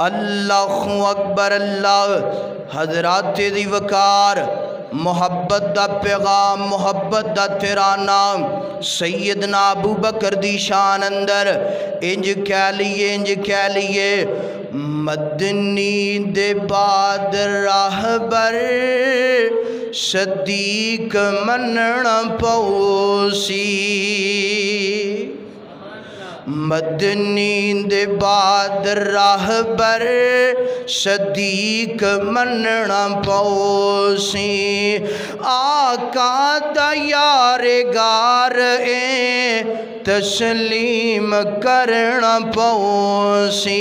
اللہ اکبر اللہ حضرات دی وقار محبت دا پیغام محبت دا ترانہ سیدنا ابو بکر دی شان اندر انج کہہ لیے مدنی دے بعد راہبر صدیق مننا پوسی مدنی دے بعد راہبر صدیق مننا پوسی آقا دا یار گار تسلیم کرنا پوسی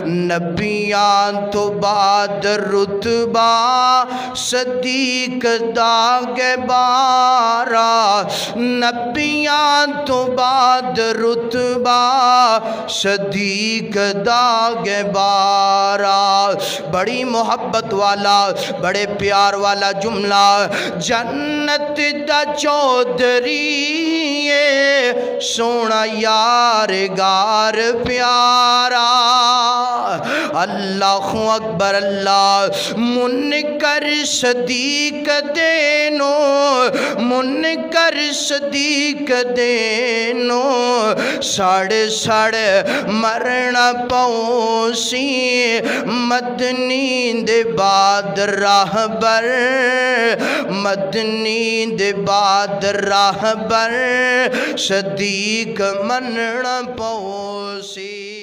نبیان تو بعد رتبہ صدیق داغ بارا نبیان تو بعد رتبہ صدیق داغ بارا بڑی محبت والا بڑے پیار والا جملہ جنت دا چودھری سونا یار گار پیارا اللہ اکبر اللہ منکر صدیق دینو منکر صدیق دینو سڑ مرنا پوسی مدنی دے بعد راہبر مدنی دے بعد راہبر صدیق مننا پوسی